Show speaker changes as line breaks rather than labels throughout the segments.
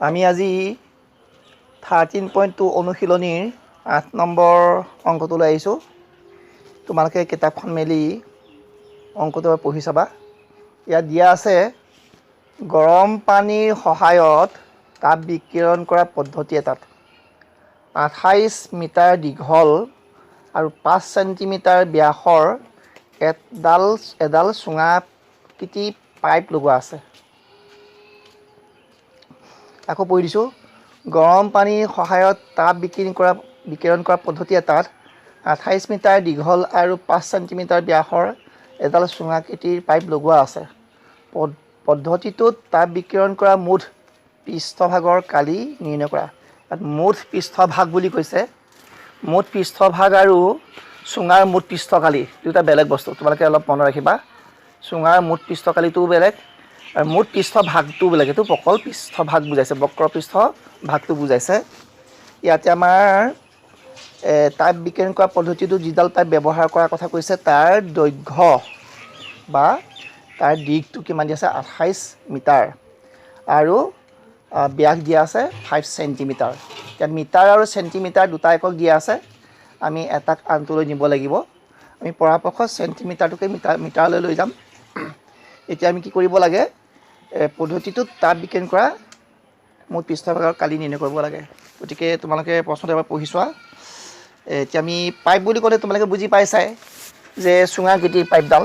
আমি আজি 13.2 অনুশীলনীৰ 8 নম্বৰ অংকটো লৈ আহিছোঁ। তোমালোকে কিতাপখন মেলি অংকটো পঢ়ি চাবা। ইয়াত দিয়া আছে গৰম পানীৰ সহায়ত তাপ বিকিৰণ কৰা পদ্ধতি এটাত 28 মিটাৰ দীঘল আৰু 5 চেণ্টিমিটাৰ ব্যাসৰ এডাল চুঙাকৃতি পাইপ লগোৱা আছে। আকৌ পঢ়ি দিছোঁ, গৰম পানীৰ সহায়ত তাপ বিকিৰণ কৰা পদ্ধতি এটাত 28 মিটাৰ দীঘল আৰু 5 চেণ্টিমিটাৰ ব্যাসৰ এডাল চুঙাকৃতিৰ পাইপ লগোৱা আছে। পদ্ধতিটোত তাপ বিকিৰণ কৰা মুঠ পৃষ্ঠভাগৰ কালি নিৰ্ণয় কৰা। ইয়াত মুঠ পৃষ্ঠভাগ বুলি কৈছে। মুঠ পৃষ্ঠভাগ আৰু চুঙাৰ মুঠ পৃষ্ঠকালি দুটা বেলেগ বস্তু, তোমালোকে অলপ মনত ৰাখিবা। চুঙাৰ মুঠ পৃষ্ঠকালিটোও বেলেগ আৰু মুঠ পৃষ্ঠভাগটোও বেলেগ। এইটো অকল পৃষ্ঠভাগ বুজাইছে, বক্ৰ পৃষ্ঠভাগটো বুজাইছে। ইয়াতে আমাৰ তাপ বিকিৰণ কৰা পদ্ধতিটো যিডাল পাইপ ব্যৱহাৰ কৰাৰ কথা কৈছে তাৰ দৈৰ্ঘ্য বা তাৰ দিশটো কিমান দিয়া আছে 28 মিটাৰ আৰু ব্যাস দিয়া আছে 5 চেণ্টিমিটাৰ। ইয়াত মিটাৰ আৰু চেণ্টিমিটাৰ দুটা একক দিয়া আছে। আমি এটাক আনটোলৈ নিব লাগিব। আমি পৰাপক্ষত চেণ্টিমিটাৰটোকে মিটাৰলৈ লৈ যাম। এতিয়া আমি কি কৰিব লাগে, পদ্ধতিটোত তাপ বিকিৰণ কৰা মুঠ পৃষ্ঠভাগৰ কালি নিৰ্ণয় কৰিব লাগে। গতিকে তোমালোকে প্ৰশ্নটো এবাৰ পঢ়ি চোৱা। এতিয়া আমি পাইপ বুলি ক'লে তোমালোকে বুজি পাইছাই যে চুঙাকৃতিৰ পাইপডাল,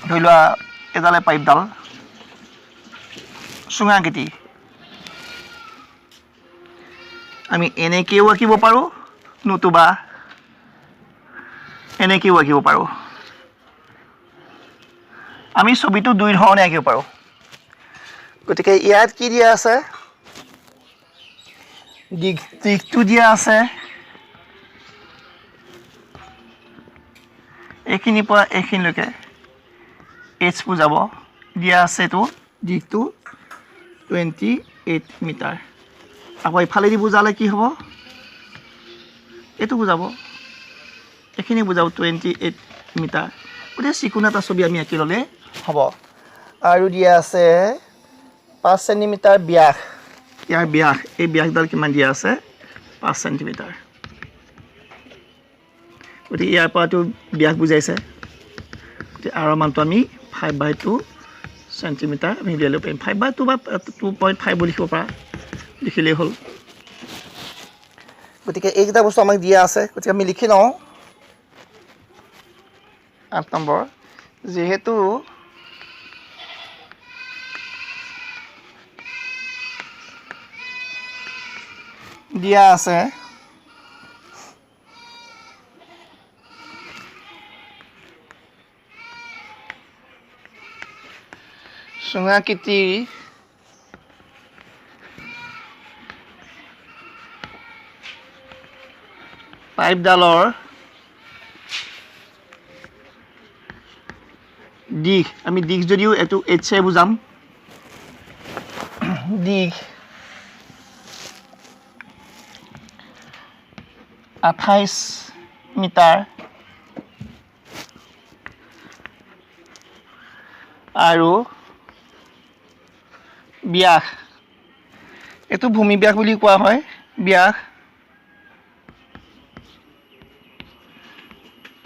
ধৰি লোৱা এডালে পাইপডাল চুঙাকৃতি। আমি এনেকৈও আঁকিব পাৰোঁ, নতুবা এনেকৈও আঁকিব পাৰোঁ। আমি ছবিটো দুই ধৰণে আঁকিব পাৰোঁ। গতিকে ইয়াত কি দিয়া আছে, দিশটো দিয়া আছে এইখিনিৰ পৰা এইখিনিলৈকে এইচ বুজাব দিয়া আছে। এইটো দিশটো 28 মিটাৰ। আকৌ ইফালেদি বুজালে কি হ'ব, এইটো বুজাব, এইখিনি বুজাব 28 মিটাৰ। গতিকে যিকোনো এটা ছবি আমি আঁকি ল'লে হ'ব। আৰু দিয়া আছে 5 চেণ্টিমিটাৰ ব্যাস। ইয়াৰ ব্যাস, এই ব্যাসডাল কিমান দিয়া আছে 5 চেণ্টিমিটাৰ। গতিকে ইয়াৰ পৰাটো ব্যাস বুজাইছে। গতিকে আৰৰ মানটো আমি 5/2 চেণ্টিমিটাৰ আমি উলিয়াই ল'ব পাৰিম। 5/2 বা 2.5 বুলি লিখিব পাৰা, লিখিলেই হ'ল। গতিকে এইকেইটা বস্তু আমাক দিয়া আছে। গতিকে আমি লিখি লওঁ 8 নম্বৰ, যিহেতু দিয়া আছে চুঙাকৃতিৰ পাইপডালৰ দিশ, আমি দিশ যদিও এইটো এইচে বুজাম, দিশ 28 মিটাৰ আৰু ব্যাস, এইটো ভূমি ব্যাস বুলি কোৱা হয়। ব্যাস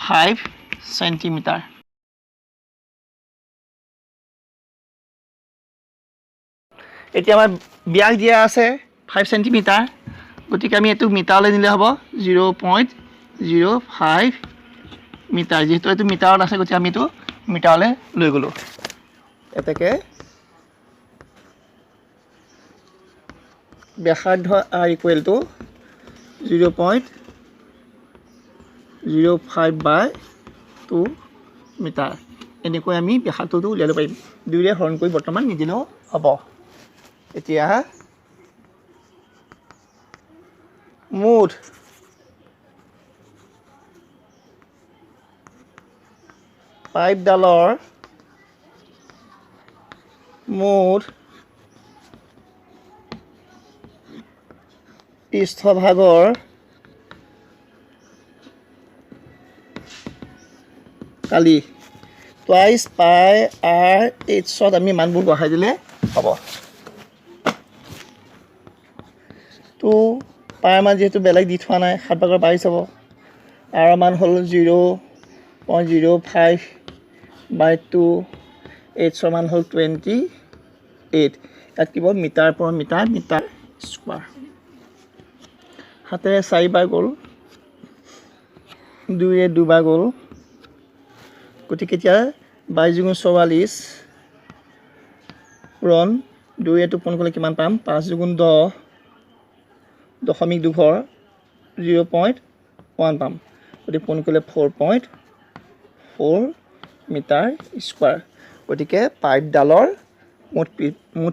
5 চেণ্টিমিটাৰ। এতিয়া আমাৰ ব্যাস দিয়া আছে 5 চেণ্টিমিটাৰ। গতিকে আমি এইটো মিটাৰলৈ নিলে হ'ব 0.05 মিটাৰ। যিহেতু এইটো মিটাৰত আছে, গতিকে আমি এইটো মিটাৰলৈ লৈ গ'লোঁ। এতেকে ব্যাসাৰ্ধ r ইকুৱেল টু 0.05/2 মিটাৰ। এনেকৈ আমি ব্যাসাৰ্ধটো উলিয়াব পাৰিম। দুয়োৰে হৰণ কৰি বৰ্তমান নিদিলেও হ'ব। এতিয়া মুঠ পাইপডালৰ মুঠ পৃষ্ঠভাগৰ কালি 2 πr/h আমি মানবোৰ বহাই দিলে হ'ব। পাৰ মান যিহেতু বেলেগ দি থোৱা নাই 7 ভাগৰ 22 হ'ব আৰ মান হ'ল 0.05 বাই 2 এইচৰ মান হ'ল 28 ইয়াত কি হ'ল মিটাৰ per মিটাৰ স্কোৱাৰ হাতেৰে 4 বাৰ গ'ল 2 এ 2 বাৰ গ'ল গতিকে এতিয়া 22 গুণ 44 পূৰণ 2 এ টো পূৰণ কৰিলে কিমান পাম 5 গুণ 10 দশমিক 2 ঘৰ 0.1 পাম গতিকে পূৰণ কৰিলে 4.4 মিটাৰ স্কোৱাৰ গতিকে পাইপডালৰ মুঠ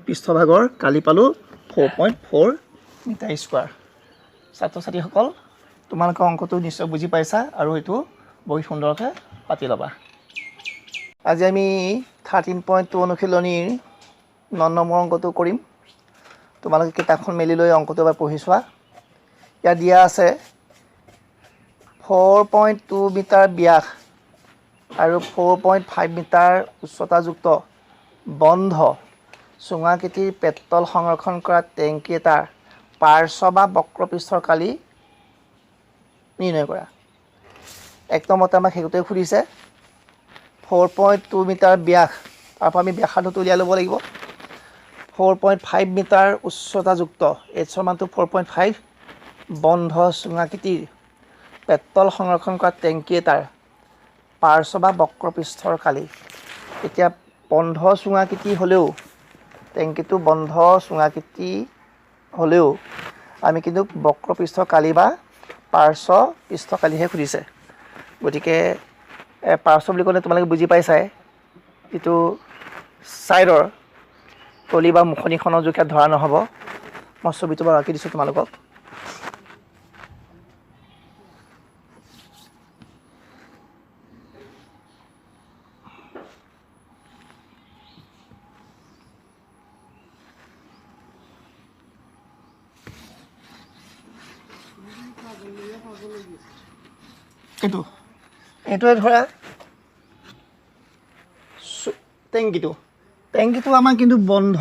পৃষ্ঠভাগৰ কালি পালোঁ 4.4 মিটাৰ স্কোৱাৰ ছাত্ৰ ছাত্ৰীসকল তোমালোকে অংকটো নিশ্চয় বুজি পাইছা আৰু এইটো বহুত সুন্দৰকৈ পাতি ল'বা আজি আমি 13.2 অনুশীলনীৰ 9 নম্বৰ অংকটো কৰিম তোমালোকে কিতাপখন মেলি লৈ অংকটো এবাৰ পঢ়ি চোৱা ইয়াত দিয়া আছে 4.2 মিটাৰ ব্যাস আৰু 4.5 মিটাৰ উচ্চতাযুক্ত বন্ধ চুঙাকৃতিৰ পেট্ৰল সংৰক্ষণ কৰা টেংকি এটাৰ পাৰ্শ্ব বা বক্ৰপৃষ্ঠৰ কালি নিৰ্ণয় কৰা এক নম্বৰতে আমাক সেইটোতে সুধিছে 4.2 মিটাৰ ব্যাস তাৰপৰা আমি ব্যাসাৰ্ধটো উলিয়াই ল'ব লাগিব 4.5 মিটাৰ উচ্চতাযুক্ত এইচৰ মানটো 4.5 বন্ধ চুঙাকৃতিৰ পেট্ৰল সংৰক্ষণ কৰা টেংকি এটাৰ পাৰ্শ্ব বা বক্ৰপৃষ্ঠৰ কালি এতিয়া বন্ধ চুঙাকৃতি হ'লেও টেংকিটো বন্ধ চুঙাকৃতি হ'লেও আমি কিন্তু বক্ৰপৃষ্ঠৰ কালি বা পাৰ্শ্ব পৃষ্ঠকালিহে সুধিছে গতিকে পাৰ্শ্ব বুলি ক'লে তোমালোকে বুজি পাইছাই যিটো ছাইডৰ তলি বা মুখনিখনৰ জোখত ধৰা নহ'ব মই ছবিটো বাৰু আঁকি দিছোঁ তোমালোকক এইটোৱে ধৰা টেংকিটো আমাৰ কিন্তু বন্ধ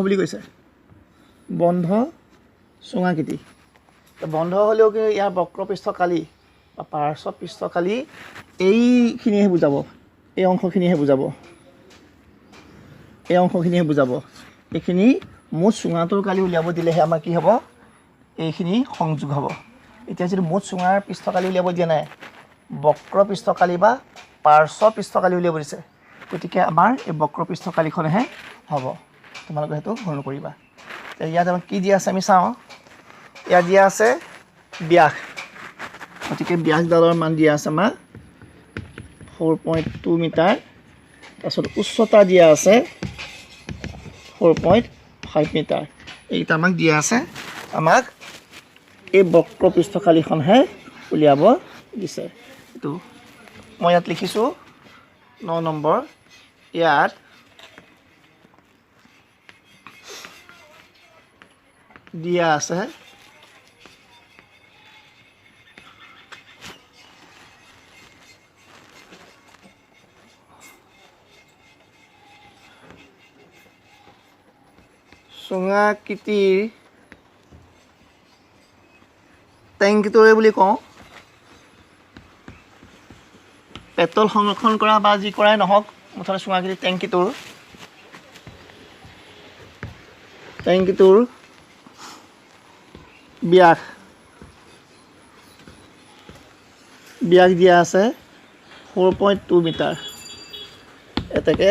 বুলি কৈছে বন্ধ চুঙাকৃতি বন্ধ হ'লেও কিন্তু ইয়াৰ বক্ৰপৃষ্ঠ কালি বা পাৰ্শ্ব পৃষ্ঠকালি এইখিনিহে বুজাব এই অংশখিনিহে বুজাব এইখিনি মুঠ চুঙাটোৰ কালি উলিয়াব দিলেহে আমাৰ কি হ'ব এইখিনি সংযোগ হ'ব এতিয়া যদি মুঠ চুঙাৰ পৃষ্ঠকালি উলিয়াব দিয়া নাই বক্ৰপৃষ্ঠকালি বা পাৰ্শ্ব পৃষ্ঠকালি উলিয়াব দিছে গতিকে আমাৰ এই বক্ৰপৃষ্ঠকালিখনহে হ'ব তোমালোকে সেইটো ভুল নকৰিবা ইয়াত আমাক কি দিয়া আছে আমি চাওঁ ইয়াত দিয়া আছে ব্যাস গতিকে ব্যাসডালৰ মান দিয়া আছে আমাৰ 4.2 মিটাৰ তাৰপিছত উচ্চতা দিয়া আছে 4.5 মিটাৰ এইটা আমাক দিয়া আছে আমাক এই বক্ৰপৃষ্ঠকালিখনহে উলিয়াব দিছে এইটো মই ইয়াত লিখিছোঁ 9 নম্বৰ ইয়াত দিয়া আছে চুঙাকৃতিৰ টেংকিটোৰে বুলি কওঁ পেট্ৰল সংৰক্ষণ কৰা বা যি কৰাই নহওক মুঠতে চুঙাকৃতিৰ টেংকিটোৰ ব্যাস দিয়া আছে 4.2 মিটাৰ এতেকে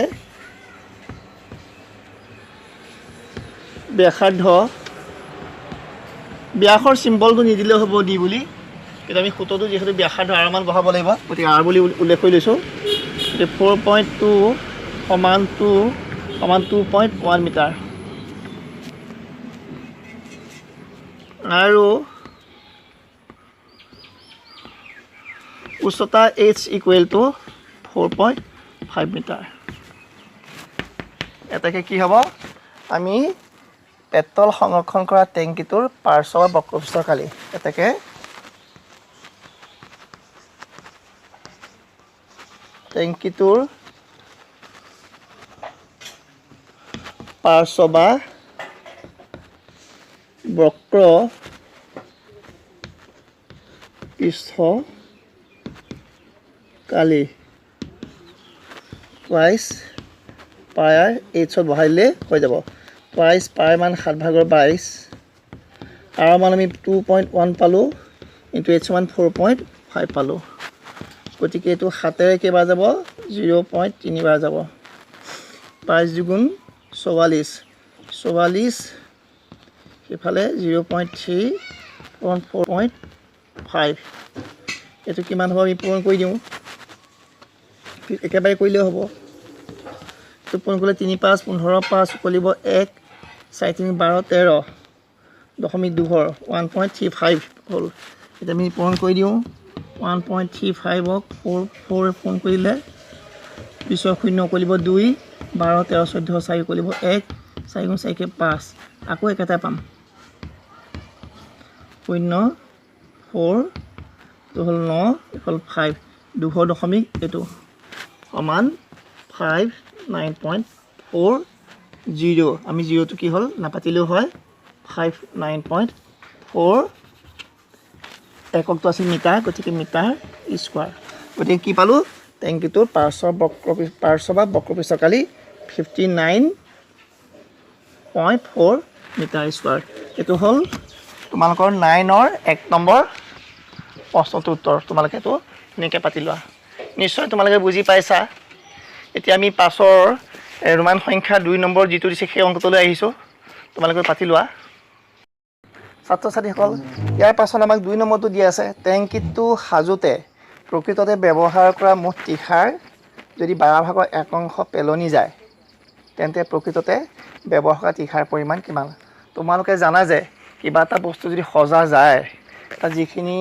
ব্যাসৰ চিম্বলটো নিদিলেও হ'ব দি বুলি কিন্তু আমি সূত্ৰটো যিহেতু ব্যাসাৰ্ধ আৰ মান বহাব লাগিব গতিকে আৰ বুলি উল্লেখ কৰি লৈছোঁ গতিকে 4.2 সমান 2.1 মিটাৰ আৰু উচ্চতা h ইকুৱেল টু 4.5 মিটাৰ এটাকে কি হ'ব আমি পেট্ৰল সংৰক্ষণ কৰা টেংকিটোৰ পাৰ্শ্ব বা বক্ৰপৃষ্ঠৰ কালি এটাকে টেংকিটোৰ পাৰ্শ্ব বা বক্ৰ পৃষ্ঠকালি টুৱাইছ পায়াৰ এইচত বহাই দিলে হৈ যাব টুৱাইছ পায়াৰ মান 7/22 আৰু মান আমি 2.1 পালোঁ ইনটু এইচ মান 4.5 পালোঁ গতিকে এইটো 7ৰে কেইবাৰ যাব 0.3 বাৰ যাব 5 দুগুণ 44 44 সেইফালে 0.3 4.5 এইটো কিমান হ'ব আমি পূৰণ কৰি দিওঁ একেবাৰে কৰিলেও হ'ব এইটো পূৰণ কৰিলে 3 5 15 5 উকলিব 1 4 3 12 13 দশমিক 2 1.35 হ'ল এতিয়া আমি পূৰণ কৰি দিওঁ 1.35 ক 4 পূৰণ কৰিলে 20 0 উকলিব 2 12 13 14 4 উকলিব 1 4 গুণ 4 5 আকৌ একেটা পাম 0 4 তো হ'ল 9 ইফাল 5 2 দশমিক এইটো সমান 5 9.40 আমি 0 টো কি হ'ল নাপাতিলেও হয় 5 9.4 এককটো আছিল মিটাৰ গতিকে মিটাৰ স্কোৱাৰ গতিকে কি পালোঁ টেংকিটোৰ পাৰ্শ্ব বা বক্ৰপৃষ্ঠকালি 59.4 মিটাৰ স্কোৱাৰ এইটো হ'ল তোমালোকৰ 9ৰ 1 নম্বৰ প্ৰশ্নটোৰ উত্তৰ তোমালোকে এইটো ধুনীয়াকৈ পাতি লোৱা নিশ্চয় তোমালোকে বুজি পাইছা এতিয়া আমি পাছৰ ৰোমান সংখ্যা 2 নম্বৰ যিটো দিছে সেই অংকটোলৈ আহিছোঁ তোমালোকে পাতি লোৱা ছাত্ৰ ছাত্ৰীসকল ইয়াৰ পাছত আমাক 2 নম্বৰটো দিয়া আছে টেংকিটো সাজোতে প্ৰকৃততে ব্যৱহাৰ কৰা মুঠ তীখাৰ যদি 12/1 অংশ পেলনি যায় তেন্তে প্ৰকৃততে ব্যৱহাৰ কৰা তীখাৰ পৰিমাণ কিমান তোমালোকে জানা যে কিবা এটা বস্তু যদি সজা যায় তাত যিখিনি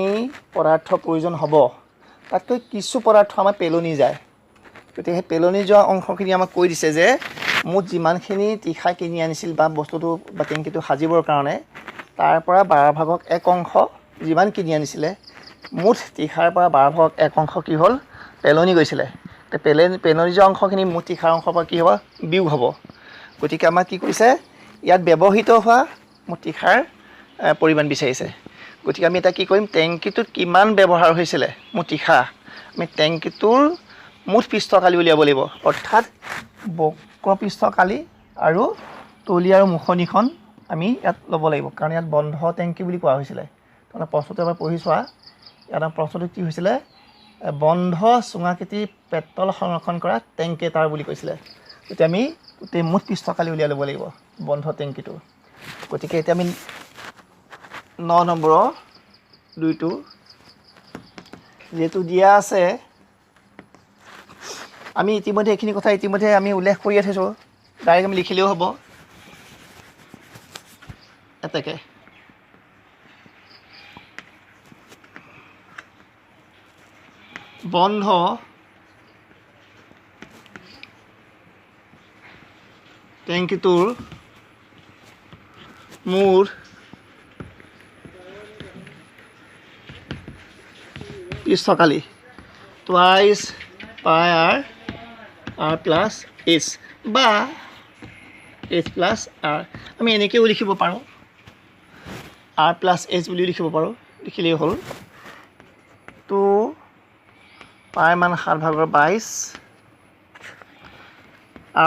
পদাৰ্থ প্ৰয়োজন হ'ব তাতকৈ কিছু পদাৰ্থ আমাৰ পেলনি যায় গতিকে সেই পেলনি যোৱা অংশখিনি আমাক কৈ দিছে যে মুঠ যিমানখিনি তীখা কিনি আনিছিল বা বস্তুটো বা টেংকিটো সাজিবৰ কাৰণে তাৰ পৰা 12/1 অংশ যিমান কিনি আনিছিলে মুঠ তীখাৰ পৰা 12/1 অংশ কি হ'ল পেলনি গৈছিলে তে পেলনি যোৱা অংশখিনি মুঠ তীখাৰ অংশৰ পৰা কি হ'ব বিয়োগ হ'ব গতিকে আমাক কি কৰিছে ইয়াত ব্যৱহৃত হোৱা মুঠ তীখাৰ পৰিমাণ বিচাৰিছে গতিকে আমি এটা কি কৰিম টেংকিটোত কিমান ব্যৱহাৰ হৈছিলে মুঠ তীখা আমি টেংকিটোৰ মুঠ পৃষ্ঠকালি উলিয়াব লাগিব অৰ্থাৎ বক্ৰপৃষ্ঠকালি আৰু তলি আৰু মুখনিখন আমি ইয়াত ল'ব লাগিব কাৰণ ইয়াত বন্ধ টেংকি বুলি কোৱা হৈছিলে তাৰমানে প্ৰশ্নটো এবাৰ পঢ়ি চোৱা ইয়াত প্ৰশ্নটো কি হৈছিলে বন্ধ চুঙাকৃতি পেট্ৰল সংৰক্ষণ কৰা টেংকি এটাৰ বুলি কৈছিলে গতিকে আমি গোটেই মুঠ পৃষ্ঠকালি উলিয়াই ল'ব লাগিব বন্ধ টেংকিটো গতিকে এতিয়া আমি 9 নম্বৰৰ 2টো যিহেতু দিয়া আছে আমি ইতিমধ্যে এইখিনি কথা আমি উল্লেখ কৰি থৈছোঁ ডাইৰেক্ট আমি লিখিলেও হ'ব এতেকে বন্ধ টেংকিটোৰ মূৰ পৃষ্ঠকালি টুৱাইছ পায়াৰ R প্লাছ এইচ বা এইচ প্লাছ R আমি এনেকৈও লিখিব পাৰোঁ R প্লাছ এইচ বুলিও লিখিব পাৰোঁ লিখিলেই হ'ল 2 পায়াৰ মান 7/22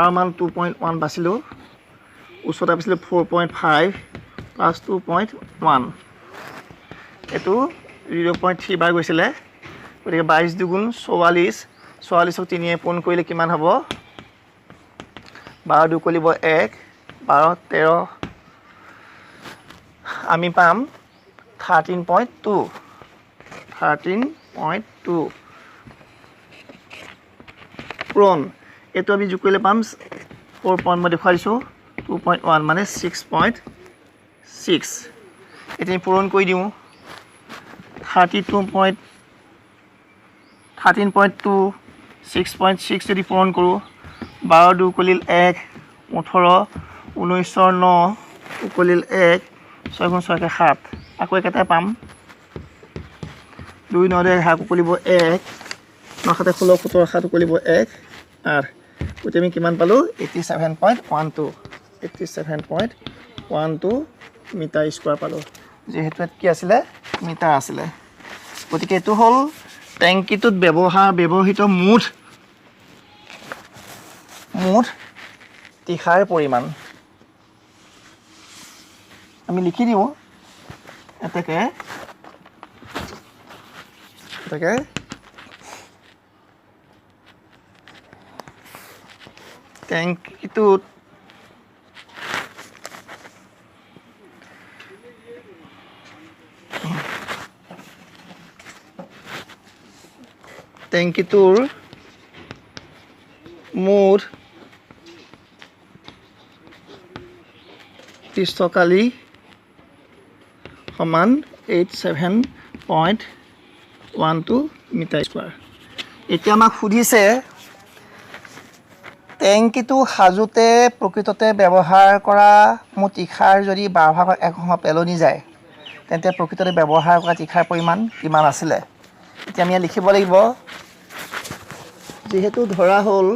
R মান 2.1 বাছিলোঁ ওচৰত পাইছিলোঁ 4.5 প্লাছ 2.1 এইটো 0.3 বাৰ গৈছিলে গতিকে 22 দুগুণ 44 44ক 3য়ে পূৰণ কৰিলে কিমান হ'ব 12 2 উকলিব 1 12 13 আমি পাম 13.2 পূৰণ এইটো আমি যোগ কৰিলে পাম 4 মই দেখুৱাই দিছোঁ 2.1 মানে 6.6 এতিয়া আমি পূৰণ কৰি দিওঁ 13.2 6.6 যদি পূৰণ কৰোঁ 12 2 উকলিল 1 18 19 9 উকলিল 1 6 গুণ 6 7 আকৌ একেটাই পাম 2 9 1 উকলিব 1 9 7 16 17 7 উকলিব 1 8 গতিকে আমি কিমান পালোঁ 87.12 মিটাৰ স্কোৱাৰ পালোঁ যিহেতু ইয়াত কি আছিলে মিটাৰ আছিলে গতিকে এইটো হ'ল টেংকিটোত ব্যৱহৃত মুঠ তীখাৰ পৰিমাণ আমি লিখি দিওঁ এতেকে টেংকিটোত টেংকিটোৰ মুঠ পৃষ্ঠকালি সমান 87.12 মিটাৰ স্কোৱাৰ এতিয়া আমাক সুধিছে টেংকিটো সাজোতে প্ৰকৃততে ব্যৱহাৰ কৰা মুঠ তীখাৰ যদি 12/1 পেলনি যায় তেন্তে প্ৰকৃততে ব্যৱহাৰ কৰা তীখাৰ পৰিমাণ কিমান আছিলে এতিয়া আমি লিখিব লাগিব যেহেতু ধৰা হ'ল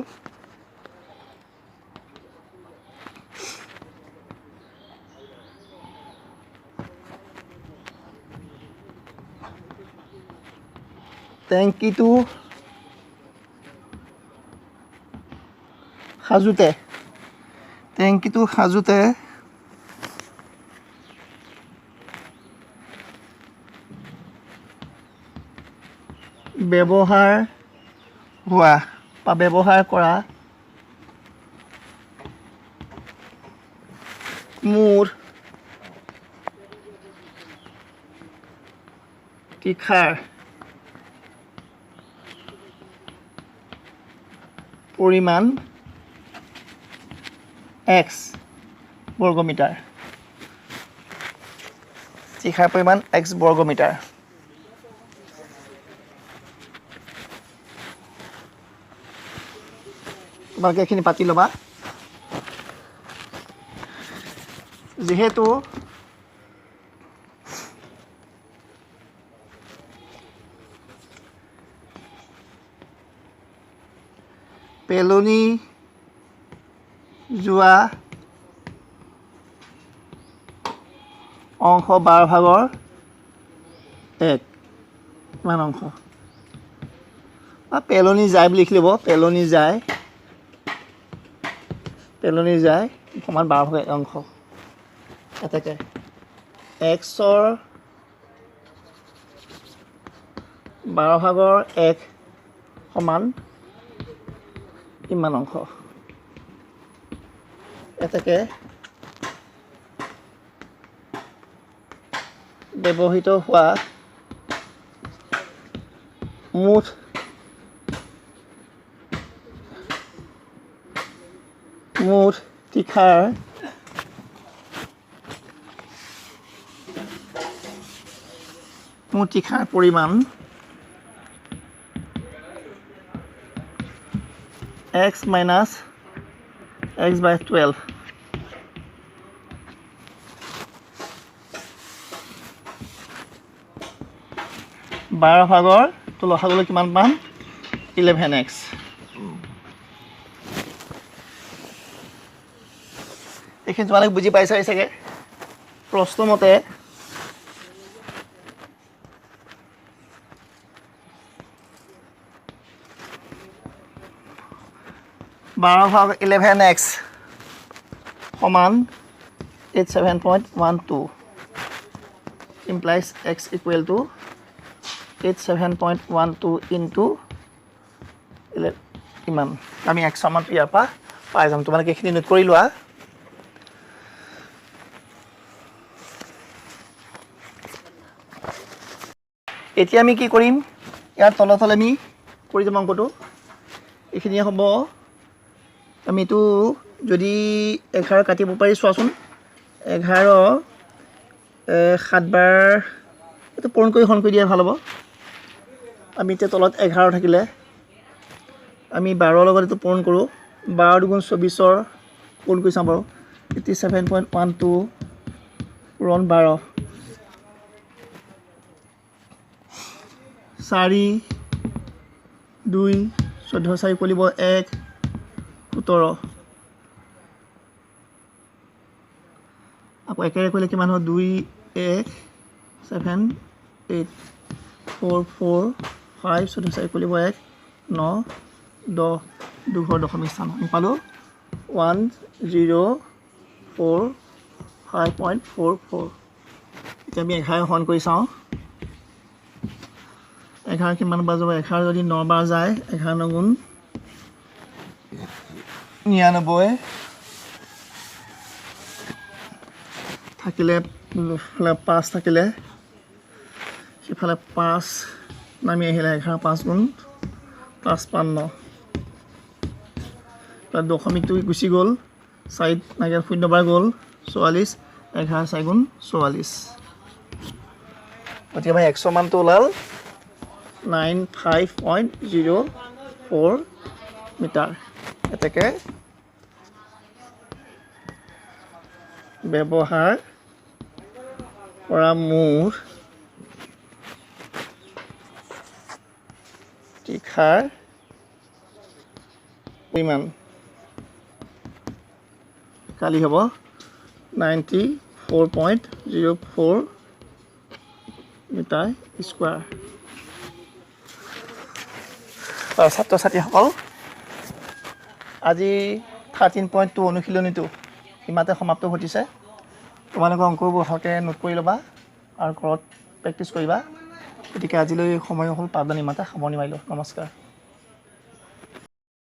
টেংকিটো সাজোতে ব্যৱহাৰ হোৱা বা ব্যৱহাৰ কৰা মুঠ তীখাৰ পৰিমাণ x বৰ্গমিটাৰ তীখাৰ পৰিমাণ x বৰ্গমিটাৰ তোমালোকে এইখিনি পাতি ল'বা যিহেতু পেলনি যোৱা অংশ 12/1 কিমান অংশ পেলনি যায় বুলি লিখি ল'ব পেলনি যায় সমান 12/1 অংশ এতেকে xৰ 12/1 সমান ইমান অংশ এতেকে ব্যৱহৃত হোৱা মুঠ তীখাৰ পৰিমাণ x minus x/12 12/টো লসাগুলৈ কিমান পাম 11x এইখিনি তোমালোকে বুজি পাইছাই চাগে প্ৰশ্নমতে 12/11x সমান 87.12 implies x equal to 87.12 into 11 ইমান আমি x সমান ইয়াৰ পৰা পাই যাম তোমালোকে এইখিনি নোট কৰি লোৱা এতিয়া আমি কি কৰিম ইয়াৰ তলত আমি কৰি যাম অংকটো এইখিনি হ'ব আমি তো যদি 11 কাটিব পাৰি চোৱাচোন 11 7 বাৰ এটো পূৰণ কৰি হৰণ কৰি দিয়া ভাল হ'ব আমি তে তলত 11 থাকিলে আমি 12 লগত এটো পূৰণ কৰো 12 * 24 পূৰণ কৰি চাম বাৰু 87.12 পূৰণ 12 4 2 14 4 কৰিব 1 17 আকৌ একেৰে কৰিলে কিমান হ'ব 2 1 7 8 4 4 5 14 4 কৰিব 1 9 10 2 দশমিক স্থান আমি পালোঁ 104.44 এতিয়া আমি 11 হৰণ কৰি চাওঁ 11 কিমান বাৰ যাব 11 যদি 9 বাৰ যায় 11 গুণ 99 থাকিলে 5 থাকিলে সিফালে 5 নামি আহিলে 11 5 গুণ 5 5 9 দশমিকটো গুচি গ'ল 4 নাইকিয়া 0 বাৰ গ'ল 44 11 4 গুণ 44 গতিকে আমাৰ 100 মানটো ওলাল 95.04 মিটাৰ এতেকে ব্যৱহাৰ কৰা মোৰ তীখাৰ পৰিমাণ কালি হ'ব 94.04 মিটাৰ স্কোৱাৰ ছাত্ৰ ছাত্ৰীসকল আজি 13.2 অনুশীলনীটো ইমানতে সমাপ্ত ঘটিছে তোমালোকৰ অংকবোৰ ভালকৈ নোট কৰি ল'বা আৰু ঘৰত প্ৰেক্টিছ কৰিবা গতিকে আজিলৈ সময় হ'ল পাঠদান ইমানতে সামৰণি মাৰিলোঁ নমস্কাৰ